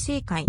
正解。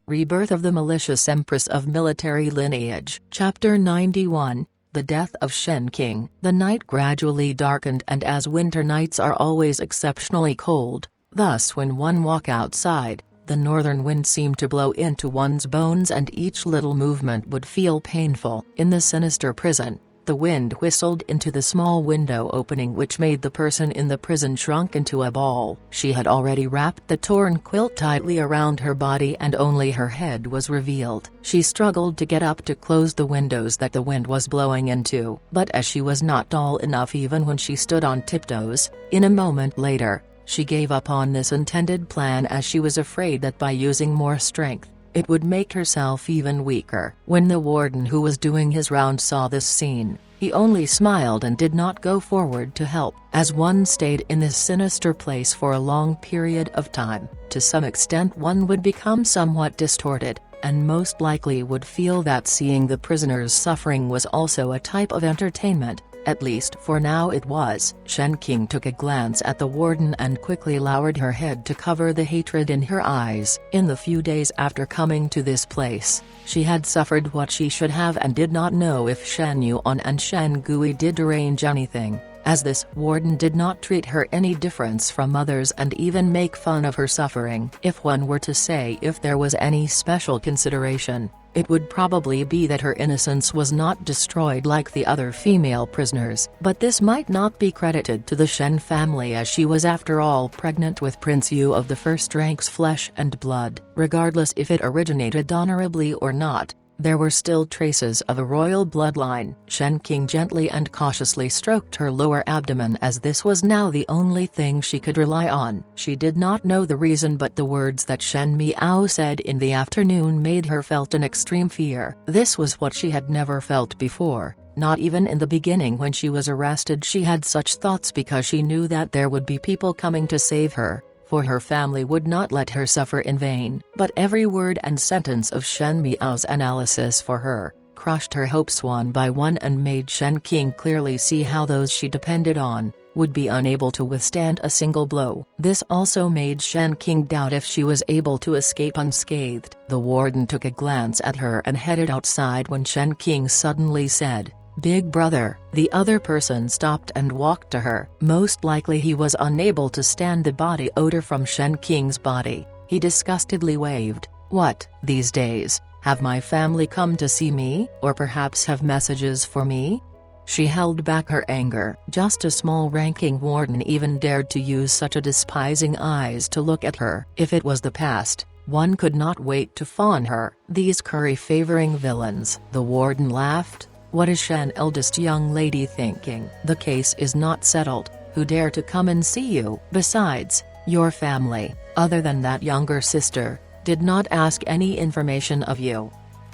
Rebirth of the Malicious Empress of Military Lineage. Chapter 91. The Death of Shen Qing. The night gradually darkened, and as winter nights are always exceptionally cold, thus when one walk outside, the northern wind seemed to blow into one's bones and each little movement would feel painful. In the sinister prison, the wind whistled into the small window opening, which made the person in the prison shrunk into a ball. She had already wrapped the torn quilt tightly around her body and only her head was revealed. She struggled to get up to close the windows that the wind was blowing into, but as she was not tall enough even when she stood on tiptoes, in a moment later, she gave up on this intended plan as she was afraid that by using more strength, it would make herself even weaker. When the warden who was doing his round saw this scene, he only smiled and did not go forward to help. As one stayed in this sinister place for a long period of time, to some extent one would become somewhat distorted, and most likely would feel that seeing the prisoners suffering was also a type of entertainment. At least for now it was. Shen Qing took a glance at the warden and quickly lowered her head to cover the hatred in her eyes. In the few days after coming to this place, she had suffered what she should have and did not know if Shen Yuan and Shen Gui did arrange anything, as this warden did not treat her any difference from others and even make fun of her suffering. If one were to say if there was any special consideration, it would probably be that her innocence was not destroyed like the other female prisoners. But this might not be credited to the Shen family, as she was after all pregnant with Prince Yu of the first rank's flesh and blood. Regardless if it originated honorably or not, there were still traces of a royal bloodline. Shen Qing gently and cautiously stroked her lower abdomen, as this was now the only thing she could rely on. She did not know the reason, but the words that Shen Miao said in the afternoon made her felt an extreme fear. This was what she had never felt before. Not even in the beginning when she was arrested she had such thoughts, because she knew that there would be people coming to save her, for her family would not let her suffer in vain. But every word and sentence of Shen Miao's analysis for her crushed her hopes one by one and made Shen Qing clearly see how those she depended on would be unable to withstand a single blow. This also made Shen Qing doubt if she was able to escape unscathed. The warden took a glance at her and headed outside when Shen Qing suddenly said, "Big brother." The other person stopped and walked to her. Most likely he was unable to stand the body odor from Shen Qing's body. He disgustedly waved. "What, these days, have my family come to see me, or perhaps have messages for me?" She held back her anger. Just a small-ranking warden even dared to use such a despising eyes to look at her. If it was the past, one could not wait to fawn her. These curry-favoring villains. The warden laughed. "What is Shen eldest young lady thinking? The case is not settled. Who dare to come and see you? Besides, your family, other than that younger sister, did not ask any information of you."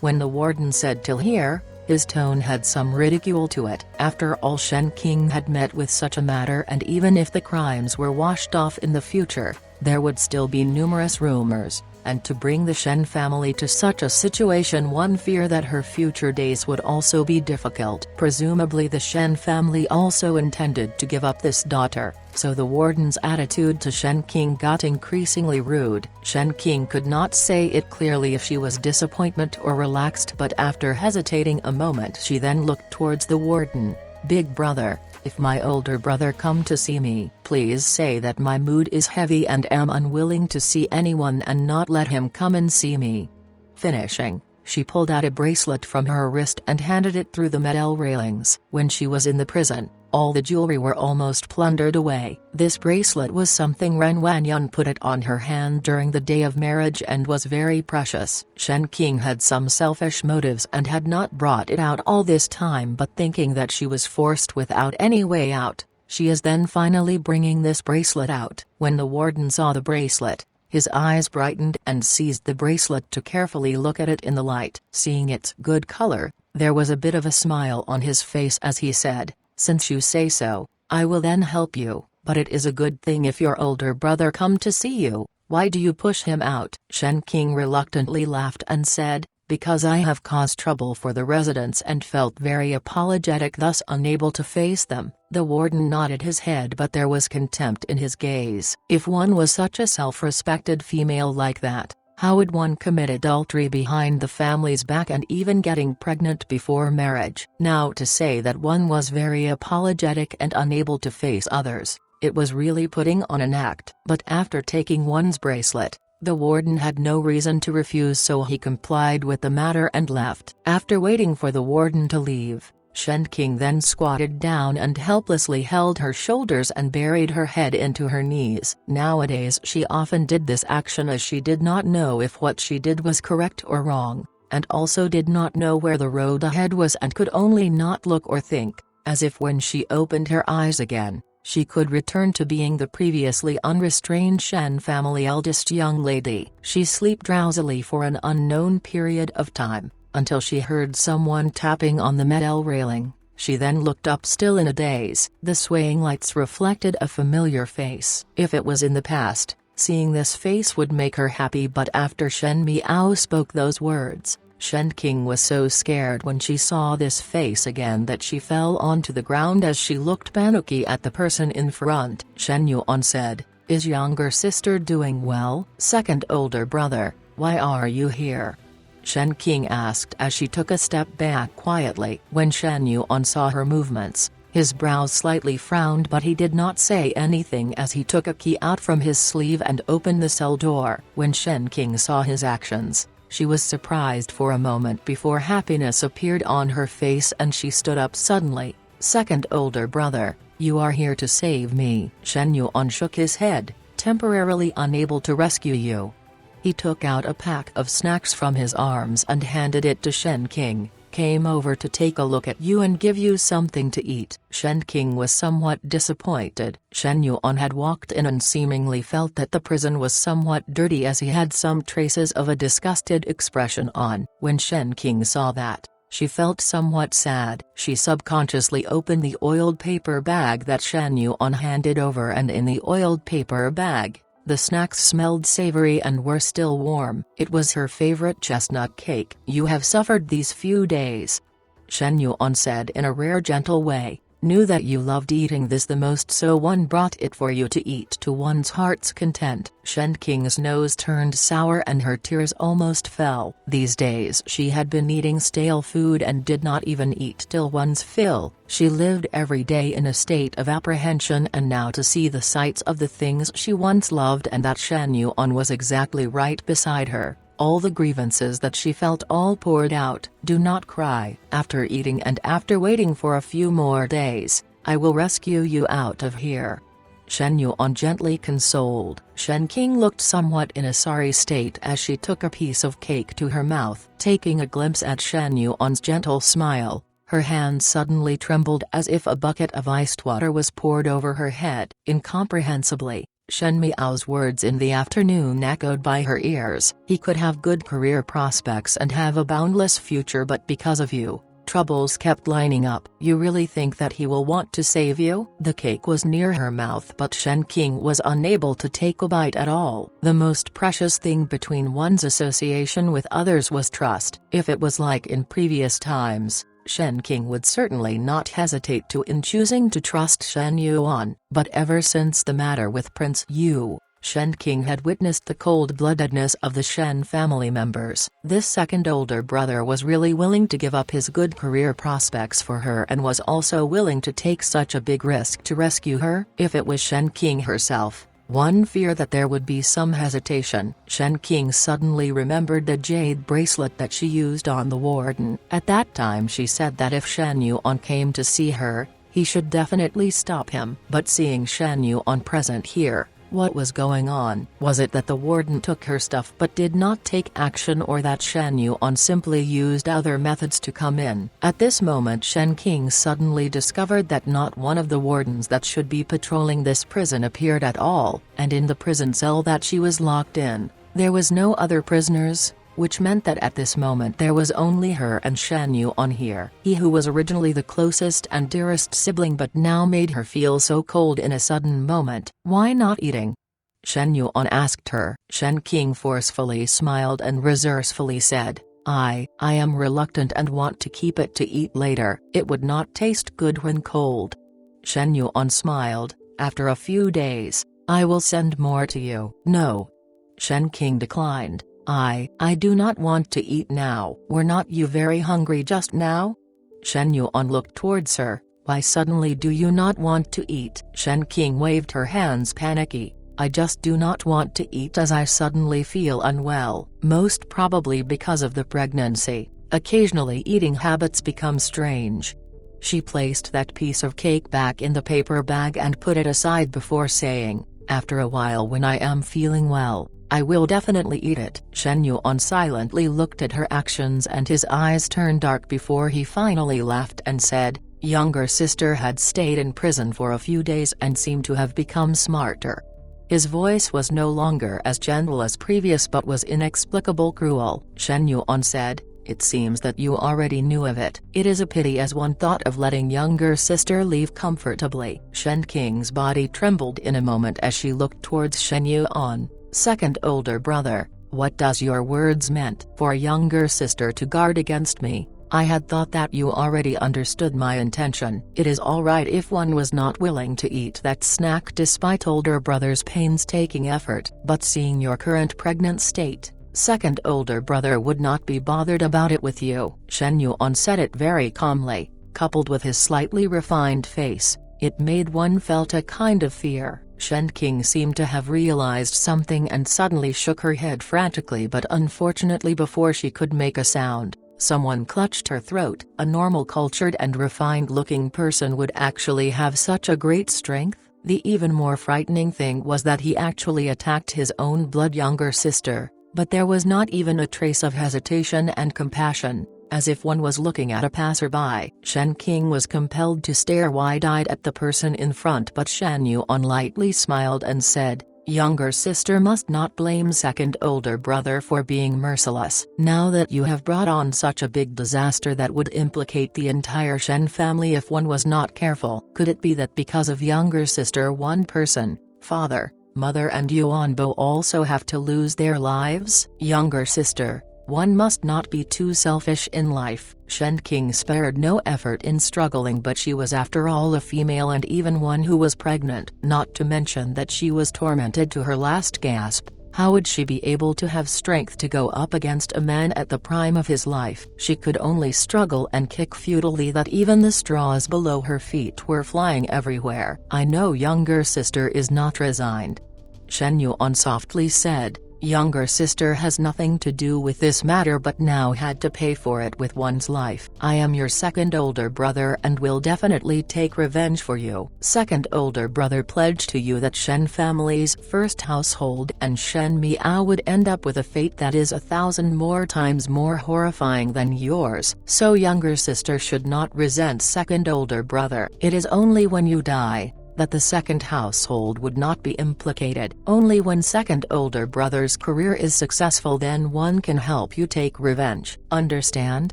When the warden said "till here," his tone had some ridicule to it. After all, Shen Qing had met with such a matter, and even if the crimes were washed off in the future, there would still be numerous rumors, and to bring the Shen family to such a situation, one feared that her future days would also be difficult. Presumably the Shen family also intended to give up this daughter, so the warden's attitude to Shen Qing got increasingly rude. Shen Qing could not say it clearly if she was disappointment or relaxed, but after hesitating a moment she then looked towards the warden. "Big brother, if my older brother come to see me, please say that my mood is heavy and am unwilling to see anyone, and not let him come and see me." Finishing, she pulled out a bracelet from her wrist and handed it through the metal railings. When she was in the prison, all the jewelry were almost plundered away. This bracelet was something Ren Wanyun put it on her hand during the day of marriage and was very precious. Shen Qing had some selfish motives and had not brought it out all this time, but thinking that she was forced without any way out, she is then finally bringing this bracelet out. When the warden saw the bracelet, his eyes brightened and seized the bracelet to carefully look at it in the light. Seeing its good color, there was a bit of a smile on his face as he said, "Since you say so, I will then help you, but it is a good thing if your older brother come to see you. Why do you push him out?" Shen Qing reluctantly laughed and said, because I have caused trouble for the residents and felt very apologetic, thus unable to face them." The warden nodded his head, but there was contempt in his gaze. If one was such a self-respected female like that, how would one commit adultery behind the family's back and even getting pregnant before marriage? Now, to say that one was very apologetic and unable to face others, it was really putting on an act. But after taking one's bracelet, the warden had no reason to refuse, so he complied with the matter and left. After waiting for the warden to leave, Shen Qing then squatted down and helplessly held her shoulders and buried her head into her knees. Nowadays she often did this action as she did not know if what she did was correct or wrong, and also did not know where the road ahead was and could only not look or think, as if when she opened her eyes again, she could return to being the previously unrestrained Shen family eldest young lady. She slept drowsily for an unknown period of time, until she heard someone tapping on the metal railing. She then looked up, still in a daze. The swaying lights reflected a familiar face. If it was in the past, seeing this face would make her happy, but after Shen Miao spoke those words, Shen Qing was so scared when she saw this face again that she fell onto the ground as she looked panicky at the person in front. Shen Yuan said, "Is younger sister doing well?" "Second older brother, why are you here?" Shen Qing asked as she took a step back quietly. When Shen Yuan saw her movements, his brows slightly frowned, but he did not say anything as he took a key out from his sleeve and opened the cell door. When Shen Qing saw his actions, she was surprised for a moment before happiness appeared on her face and she stood up suddenly. "Second older brother, you are here to save me." Shen Yuan shook his head, temporarily unable to rescue you. He took out a pack of snacks from his arms and handed it to Shen Qing. "Came over to take a look at you and give you something to eat." Shen Qing was somewhat disappointed. Shen Yuan had walked in and seemingly felt that the prison was somewhat dirty, as he had some traces of a disgusted expression on. When Shen Qing saw that, she felt somewhat sad. She subconsciously opened the oiled paper bag that Shen Yuan handed over, and in the oiled paper bag, the snacks smelled savory and were still warm. It was her favorite chestnut cake. "You have suffered these few days," Shen Yuan said in a rare gentle way. "Knew that you loved eating this the most, so one brought it for you to eat to one's heart's content." Shen Qing's nose turned sour and her tears almost fell. These days she had been eating stale food and did not even eat till one's fill. She lived every day in a state of apprehension, and now to see the sights of the things she once loved and that Shen Yuan was exactly right beside her, all the grievances that she felt all poured out. "Do not cry. After eating and after waiting for a few more days, I will rescue you out of here," Shen Yuan gently consoled. Shen Qing looked somewhat in a sorry state as she took a piece of cake to her mouth. Taking a glimpse at Shen Yuan's gentle smile, her hand suddenly trembled as if a bucket of iced water was poured over her head. Incomprehensibly, Shen Miao's words in the afternoon echoed by her ears. "He could have good career prospects and have a boundless future, but because of you, troubles kept lining up." "You really think that he will want to save you?" The cake was near her mouth, but Shen Qing was unable to take a bite at all. The most precious thing between one's association with others was trust. If it was like in previous times, Shen Qing would certainly not hesitate in choosing to trust Shen Yuan, but ever since the matter with Prince Yu, Shen Qing had witnessed the cold-bloodedness of the Shen family members. This second older brother was really willing to give up his good career prospects for her and was also willing to take such a big risk to rescue her. If it was Shen Qing herself, one feared that there would be some hesitation. Shen Qing suddenly remembered the jade bracelet that she used on the warden. At that time she said that if Shen Yuan came to see her, he should definitely stop him. But seeing Shen Yuan present here, what was going on? Was it that the warden took her stuff but did not take action, or that Shen Yuan simply used other methods to come in? At this moment Shen Qing suddenly discovered that not one of the wardens that should be patrolling this prison appeared at all, and in the prison cell that she was locked in, there was no other prisoners, which meant that at this moment there was only her and Shen Yuan here. He who was originally the closest and dearest sibling but now made her feel so cold in a sudden moment. "Why not eating?" Shen Yuan asked her. Shen Qing forcefully smiled and resourcefully said, I am reluctant and want to keep it to eat later. It would not taste good when cold." Shen Yuan smiled. "After a few days, I will send more to you." "No." Shen King declined. I do not want to eat now." "Were not you very hungry just now?" Shen Yuan looked towards her. "Why suddenly do you not want to eat?" Shen King waved her hands panicky. "I just do not want to eat as I suddenly feel unwell, most probably because of the pregnancy. Occasionally eating habits become strange." She placed that piece of cake back in the paper bag and put it aside before saying, "After a while when I am feeling well, I will definitely eat it." Shen Yuan silently looked at her actions and his eyes turned dark before he finally laughed and said, "Younger sister had stayed in prison for a few days and seemed to have become smarter." His voice was no longer as gentle as previous but was inexplicable cruel. Shen Yuan said, "It seems that you already knew of it. It is a pity as one thought of letting younger sister leave comfortably." Shen King's body trembled in a moment as she looked towards Shen Yuan. "Second older brother, what does your words meant? For younger sister to guard against me? I had thought that you already understood my intention." "It is alright if one was not willing to eat that snack despite older brother's painstaking effort, but seeing your current pregnant state, second older brother would not be bothered about it with you." Shen Yuan said it very calmly, coupled with his slightly refined face. It made one felt a kind of fear. Shen King seemed to have realized something and suddenly shook her head frantically, but unfortunately before she could make a sound, someone clutched her throat. A normal cultured and refined-looking person would actually have such a great strength? The even more frightening thing was that he actually attacked his own blood younger sister, but there was not even a trace of hesitation and compassion, as if one was looking at a passerby. Shen King was compelled to stare wide-eyed at the person in front, but Shen Yuan lightly smiled and said, "Younger sister must not blame second older brother for being merciless. Now that you have brought on such a big disaster that would implicate the entire Shen family if one was not careful, could it be that because of younger sister one person, father, mother and Yuanbo also have to lose their lives?" "Younger sister, one must not be too selfish in life." Shen King spared no effort in struggling, but she was after all a female and even one who was pregnant. Not to mention that she was tormented to her last gasp. How would she be able to have strength to go up against a man at the prime of his life? She could only struggle and kick futilely that even the straws below her feet were flying everywhere. "I know younger sister is not resigned," Shen Yuan softly said. "Younger sister has nothing to do with this matter but now had to pay for it with one's life. I am your second older brother and will definitely take revenge for you." Second older brother pledged to you that Shen family's first household and Shen Miao would end up with a fate that is 1,000 more times more horrifying than yours. So younger sister should not resent second older brother. It is only when you die that the second household would not be implicated. Only when second older brother's career is successful then one can help you take revenge. Understand?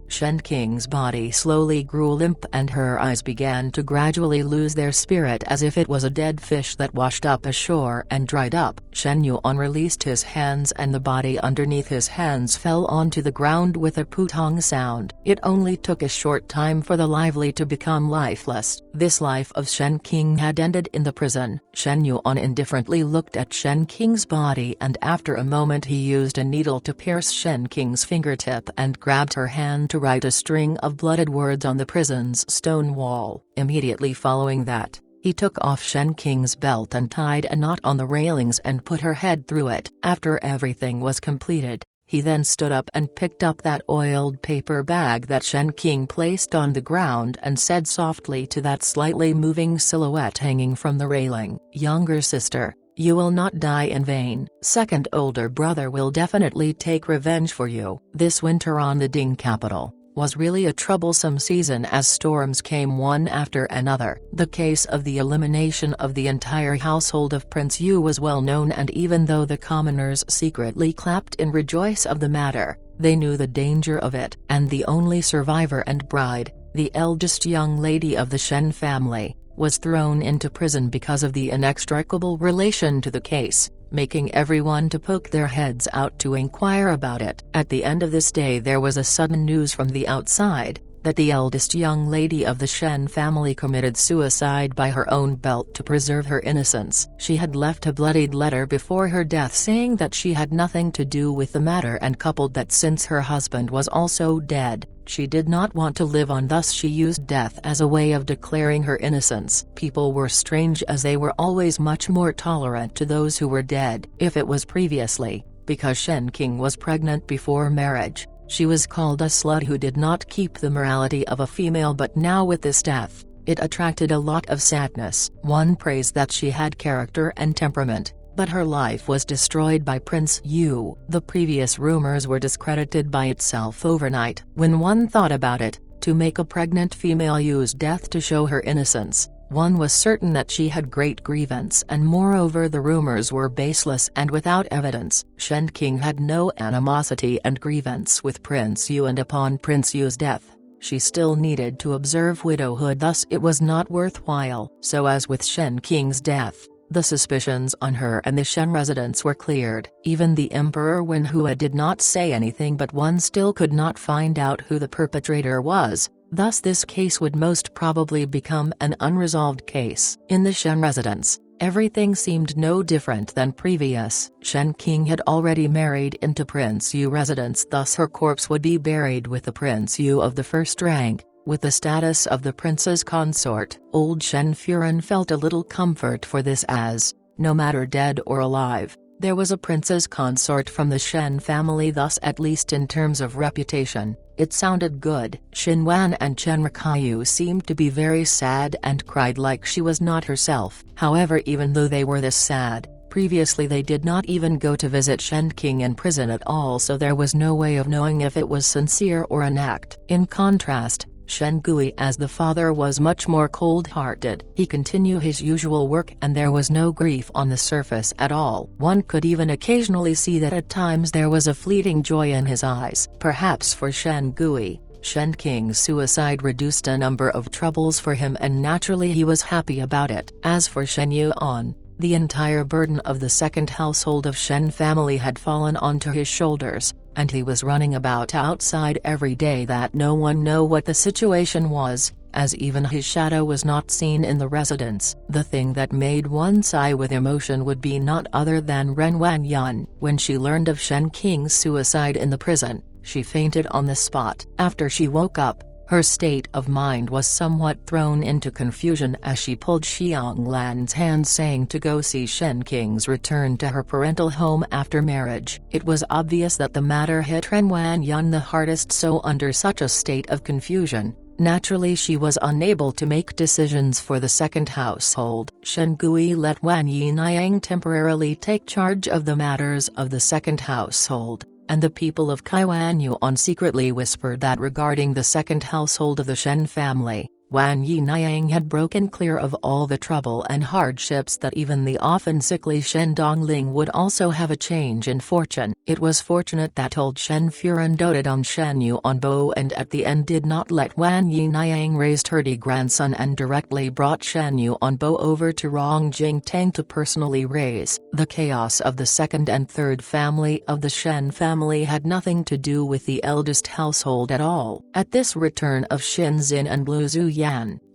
Shen King's body slowly grew limp and her eyes began to gradually lose their spirit as if it was a dead fish that washed up ashore and dried up. Shen Yuan released his hands and the body underneath his hands fell onto the ground with a putong sound. It only took a short time for the lively to become lifeless. This life of Shen King had ended in the prison. Shen Yuan indifferently looked at Shen King's body and after a moment he used a needle to pierce Shen King's fingertip and grabbed her hand to write a string of blooded words on the prison's stone wall. Immediately following that, he took off Shen King's belt and tied a knot on the railings and put her head through it. After everything was completed, he then stood up and picked up that oiled paper bag that Shen King placed on the ground and said softly to that slightly moving silhouette hanging from the railing, "Younger sister, you will not die in vain. Second older brother will definitely take revenge for you." This winter on the Ding capital was really a troublesome season as storms came one after another. The case of the elimination of the entire household of Prince Yu was well known, and even though the commoners secretly clapped in rejoice of the matter, they knew the danger of it. And the only survivor and bride, the eldest young lady of the Shen family, was thrown into prison because of the inextricable relation to the case. making everyone to poke their heads out to inquire about it. At the end of this day there was a sudden news from the outside, that the eldest young lady of the Shen family committed suicide by her own belt to preserve her innocence. She had left a bloodied letter before her death saying that she had nothing to do with the matter, and coupled that since her husband was also dead, she did not want to live on, thus she used death as a way of declaring her innocence. People were strange, as they were always much more tolerant to those who were dead. If it was previously, because Shen King was pregnant before marriage, she was called a slut who did not keep the morality of a female, but now with this death, it attracted a lot of sadness. One praised that she had character and temperament, but her life was destroyed by Prince Yu. The previous rumors were discredited by itself overnight. When one thought about it, to make a pregnant female use death to show her innocence, one was certain that she had great grievance, and moreover the rumors were baseless and without evidence. Shen King had no animosity and grievance with Prince Yu, and upon Prince Yu's death, she still needed to observe widowhood, thus it was not worthwhile. So as with Shen King's death, the suspicions on her and the Shen residents were cleared. Even the Emperor Wenhua did not say anything, but one still could not find out who the perpetrator was. Thus this case would most probably become an unresolved case. In the Shen residence, everything seemed no different than previous. Shen King had already married into Prince Yu residence, thus her corpse would be buried with the Prince Yu of the first rank, with the status of the prince's consort. Old Shen Furen felt a little comfort for this, as, no matter dead or alive, there was a prince's consort from the Shen family, thus at least in terms of reputation, it sounded good. Xin Wan and Chen Rikayu seemed to be very sad and cried like she was not herself. However, even though they were this sad, previously they did not even go to visit Shen King in prison at all, so there was no way of knowing if it was sincere or an act. In contrast, Shen Gui as the father was much more cold-hearted. He continued his usual work and there was no grief on the surface at all. One could even occasionally see that at times there was a fleeting joy in his eyes. Perhaps for Shen Gui, Shen King's suicide reduced a number of troubles for him, and naturally he was happy about it. As for Shen Yuan, the entire burden of the second household of Shen family had fallen onto his shoulders, and he was running about outside every day that no one knew what the situation was, as even his shadow was not seen in the residence. The thing that made one sigh with emotion would be not other than Ren Wanyan. When she learned of Shen King's suicide in the prison, she fainted on the spot. After she woke up, her state of mind was somewhat thrown into confusion as she pulled Xiang Lan's hand, saying to go see Shen King's return to her parental home after marriage. It was obvious that the matter hit Ren Wanyan the hardest, so under such a state of confusion, naturally she was unable to make decisions for the second household. Shen Gui let Wan Yinayang temporarily take charge of the matters of the second household, and the people of Kaiwan Yuan secretly whispered that regarding the second household of the Shen family, Wan Yinayang had broken clear of all the trouble and hardships, that even the often sickly Shen Dongling would also have a change in fortune. It was fortunate that old Shen Furen doted on Shen Yuan Bo and at the end did not let Wan Yinayang raise her grandson and directly brought Shen Yuan Bo over to Rong Jingtang to personally raise. The chaos of the second and third family of the Shen family had nothing to do with the eldest household at all. At this return of Xin Xin and Lu Zuyan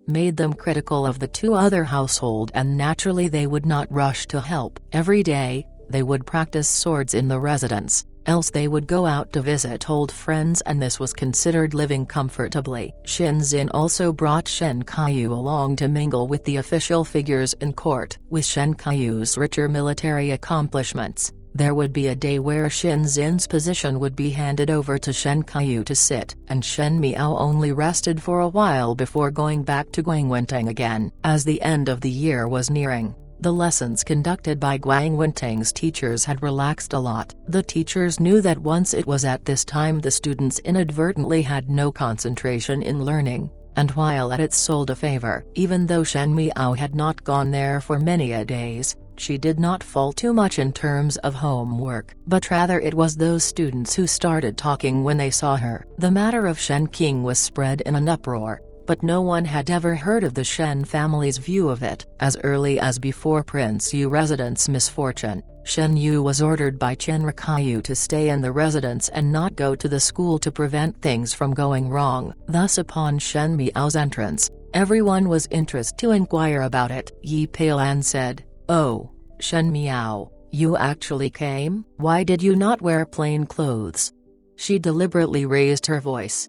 made them critical of the two other household, and naturally they would not rush to help. Every day, they would practice swords in the residence, else they would go out to visit old friends, and this was considered living comfortably. Xin Xin also brought Shen Kaiyu along to mingle with the official figures in court. With Shen Kaiyu's richer military accomplishments, there would be a day where Xin Xin's position would be handed over to Shen Kaiyu to sit, and Shen Miao only rested for a while before going back to Guangwentang again. As the end of the year was nearing, the lessons conducted by Guangwentang's teachers had relaxed a lot. The teachers knew that once it was at this time the students inadvertently had no concentration in learning, and while at it sold a favor. Even though Shen Miao had not gone there for many a days, she did not fall too much in terms of homework, but rather it was those students who started talking when they saw her. The matter of Shen King was spread in an uproar, but no one had ever heard of the Shen family's view of it. As early as before Prince Yu resident's misfortune, Shen Yu was ordered by Chen Rikyu to stay in the residence and not go to the school to prevent things from going wrong. Thus upon Shen Miao's entrance, everyone was interested to inquire about it. Yi Peilan said, "Oh, Shen Miao, you actually came? Why did you not wear plain clothes?" She deliberately raised her voice.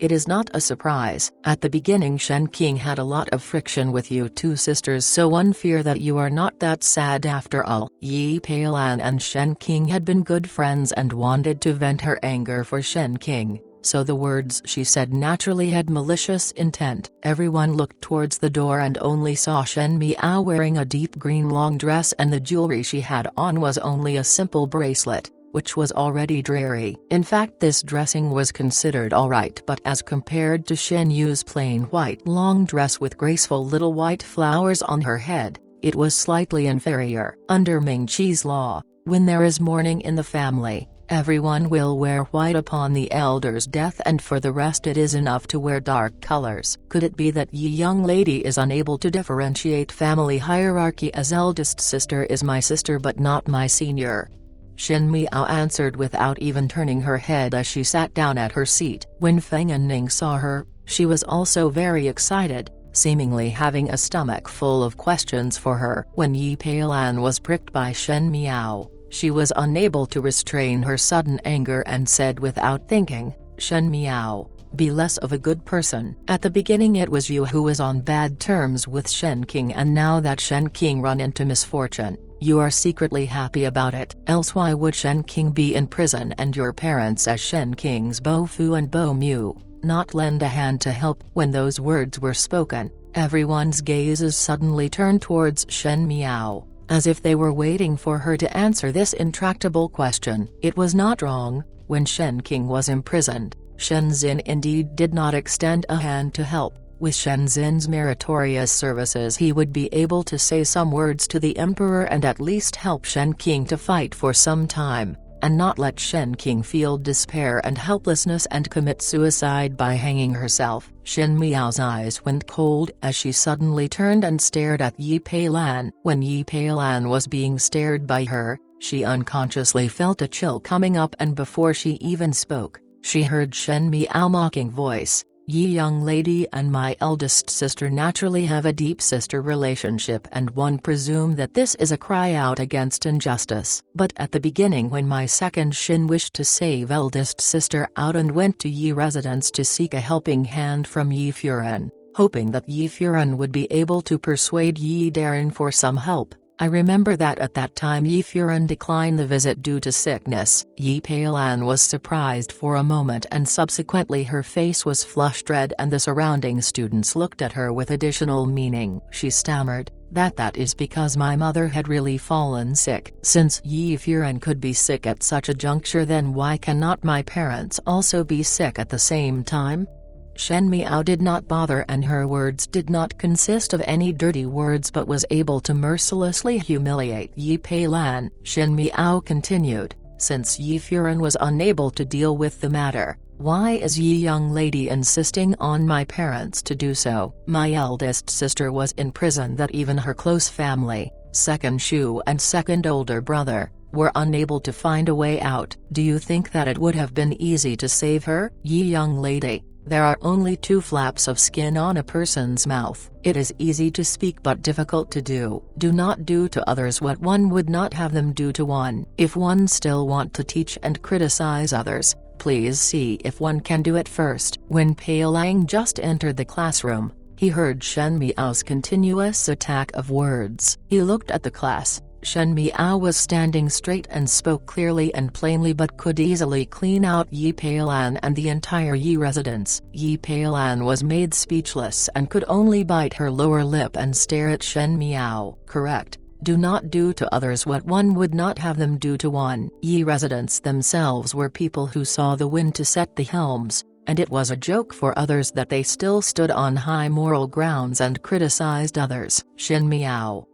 It is not a surprise. At the beginning Shen King had a lot of friction with you two sisters, so one fear that you are not that sad after all. Yi Peilan and Shen King had been good friends and wanted to vent her anger for Shen King, so the words she said naturally had malicious intent. Everyone looked towards the door and only saw Shen Miao wearing a deep green long dress, and the jewelry she had on was only a simple bracelet, which was already dreary. In fact, this dressing was considered alright, but as compared to Shen Yu's plain white long dress with graceful little white flowers on her head, it was slightly inferior. Under Ming Qi's law, when there is mourning in the family, everyone will wear white upon the elder's death, and for the rest it is enough to wear dark colors. Could it be that Yi young lady is unable to differentiate family hierarchy, as eldest sister is my sister but not my senior? Shen Miao answered without even turning her head as she sat down at her seat. When Feng Anning saw her, she was also very excited, seemingly having a stomach full of questions for her. When Yi Peilan was pricked by Shen Miao, she was unable to restrain her sudden anger and said without thinking, "Shen Miao, be less of a good person. At the beginning it was you who was on bad terms with Shen King, and now that Shen King run into misfortune, you are secretly happy about it. Else why would Shen King be in prison and your parents as Shen King's Bo Fu and Bo Mu not lend a hand to help?" When those words were spoken, everyone's gazes suddenly turned towards Shen Miao, as if they were waiting for her to answer this intractable question. It was not wrong. When Shen King was imprisoned, Shen Xin indeed did not extend a hand to help. With Shen Xin's meritorious services he would be able to say some words to the emperor and at least help Shen King to fight for some time, and not let Shen King feel despair and helplessness and commit suicide by hanging herself. Shen Miao's eyes went cold as she suddenly turned and stared at Yi Peilan. When Yi Peilan was being stared by her, she unconsciously felt a chill coming up, and before she even spoke, she heard Shen Miao mocking voice, "Yi young lady and my eldest sister naturally have a deep sister relationship, and one presume that this is a cry out against injustice. But at the beginning when my second Shin wished to save eldest sister out and went to Yi residence to seek a helping hand from Yi Furan, hoping that Yi Furan would be able to persuade Yi Darin for some help, I remember that at that time Yi Furan declined the visit due to sickness." Yi Peilan was surprised for a moment and subsequently her face was flushed red, and the surrounding students looked at her with additional meaning. She stammered, that is because my mother had really fallen sick." Since Yi Furan could be sick at such a juncture, then why cannot my parents also be sick at the same time? Shen Miao did not bother, and her words did not consist of any dirty words but was able to mercilessly humiliate Yi Peilan. Shen Miao continued, "Since Yi Furan was unable to deal with the matter, why is Yi young lady insisting on my parents to do so? My eldest sister was in prison that even her close family, second Shu and second older brother, were unable to find a way out. Do you think that it would have been easy to save her? Yi young lady, there are only 2 flaps of skin on a person's mouth. It is easy to speak but difficult to do. Do not do to others what one would not have them do to one. If one still want to teach and criticize others, please see if one can do it first." When Pei Lang just entered the classroom, he heard Shen Miao's continuous attack of words. He looked at the class. Shen Miao was standing straight and spoke clearly and plainly but could easily clean out Yi Peilan and the entire Yi residence. Yi Peilan was made speechless and could only bite her lower lip and stare at Shen Miao. "Correct. Do not do to others what one would not have them do to one." Yi residents themselves were people who saw the wind to set the helms, and it was a joke for others that they still stood on high moral grounds and criticized others. Shen Miao.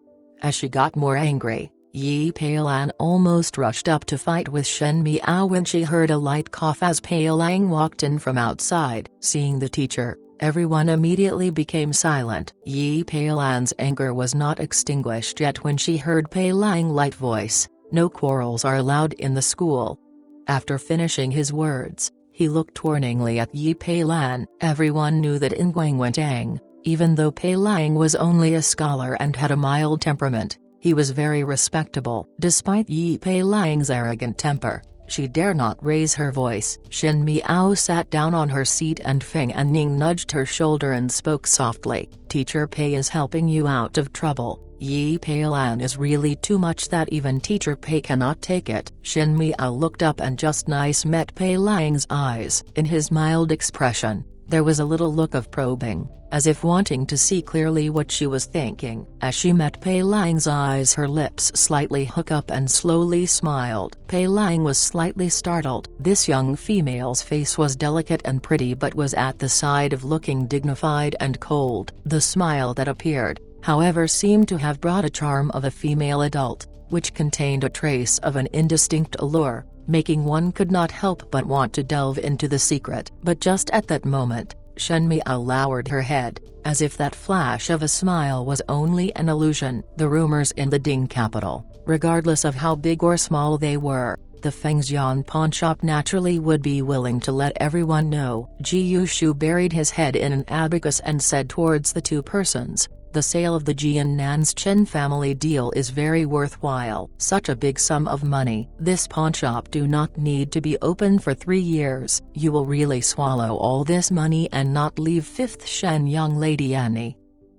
As she got more angry, Yi Peilan almost rushed up to fight with Shen Miao when she heard a light cough as Pei Lang walked in from outside. Seeing the teacher, Everyone immediately became silent. Yi Peilan's anger was not extinguished yet when she heard Pei Lang's light voice, "No quarrels are allowed in the school." After finishing his words, he looked warningly at Yi Peilan. Everyone knew that in Guangwentang, even though Pei Lang was only a scholar and had a mild temperament, he was very respectable. Despite Yi Peilang's arrogant temper, she dare not raise her voice. Shen Miao sat down on her seat and Feng Anning nudged her shoulder and spoke softly. "Teacher Pei is helping you out of trouble. Yi Peilan is really too much that even Teacher Pei cannot take it." Shen Miao looked up and just nice met Pei Lang's eyes. In his mild expression, there was a little look of probing, as if wanting to see clearly what she was thinking. As she met Pei Lang's eyes, her lips slightly hook up and slowly smiled. Pei Lang was slightly startled. This young female's face was delicate and pretty but was at the side of looking dignified and cold. The smile that appeared, however, seemed to have brought a charm of a female adult, which contained a trace of an indistinct allure, making one could not help but want to delve into the secret. But just at that moment, Shen Miao lowered her head, as if that flash of a smile was only an illusion. The rumors in the Ding capital, regardless of how big or small they were, the Fengxian pawnshop naturally would be willing to let everyone know. Ji Yushu buried his head in an abacus and said towards the two persons, "The sale of the Jiannan's Chen family deal is very worthwhile. Such a big sum of money. This pawnshop do not need to be open for 3 years. You will really swallow all this money and not leave 5th Shen young lady Annie."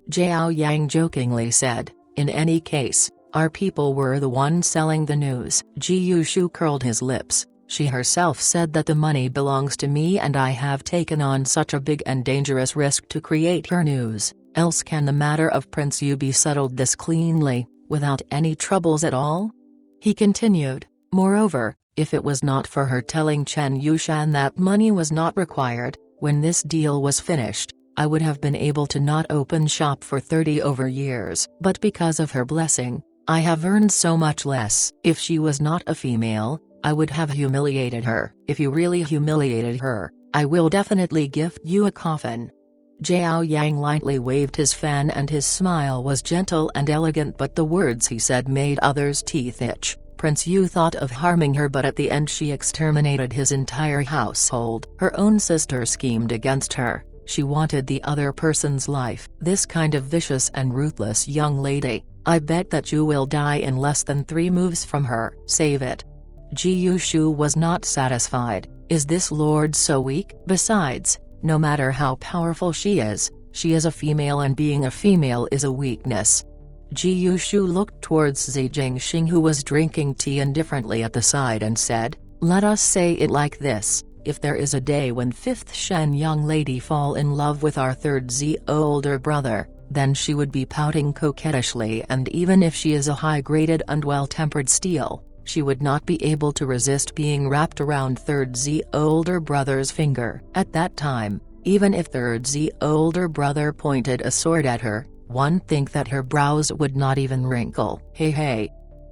Zhao Yang jokingly said, "In any case, our people were the ones selling the news." Ji Yushu curled his lips. "She herself said that the money belongs to me and I have taken on such a big and dangerous risk to create her news. Else can the matter of Prince Yu be settled this cleanly, without any troubles at all?" He continued, "Moreover, if it was not for her telling Chen Yushan that money was not required, when this deal was finished, I would have been able to not open shop for 30 over years. But because of her blessing, I have earned so much less. If she was not a female, I would have humiliated her. If you really humiliated her, I will definitely gift you a coffin." Zhao Yang lightly waved his fan and his smile was gentle and elegant, but the words he said made others' teeth itch. Prince Yu thought of harming her, but at the end she exterminated his entire household. Her own sister schemed against her. She wanted the other person's life. This kind of vicious and ruthless young lady, I bet that you will die in less than 3 moves from her. Save it. Ji Yushu was not satisfied. Is this lord so weak? Besides, no matter how powerful she is a female and being a female is a weakness. Ji Yushu looked towards Zi Jingxing, who was drinking tea indifferently at the side, and said, "Let us say it like this. If there is a day when 5th Shen young lady fall in love with our 3rd Zi older brother, then she would be pouting coquettishly, and even if she is a high-graded and well-tempered steel, she would not be able to resist being wrapped around 3rd Zi older brother's finger. At that time, even if 3rd Zi older brother pointed a sword at her, one think that her brows would not even wrinkle." Hey.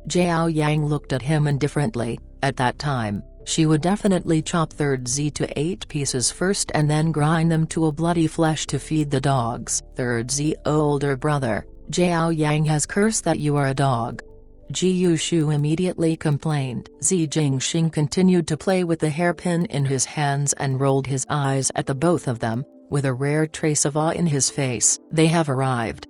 Zhao Yang looked at him indifferently. At that time, she would definitely chop 3rd Zi to 8 pieces first and then grind them to a bloody flesh to feed the dogs. 3rd Zi older brother, Zhao Yang has cursed that you are a dog. Ji Yushu immediately complained. Zi Jingxing continued to play with the hairpin in his hands and rolled his eyes at the both of them, with a rare trace of awe in his face. "They have arrived."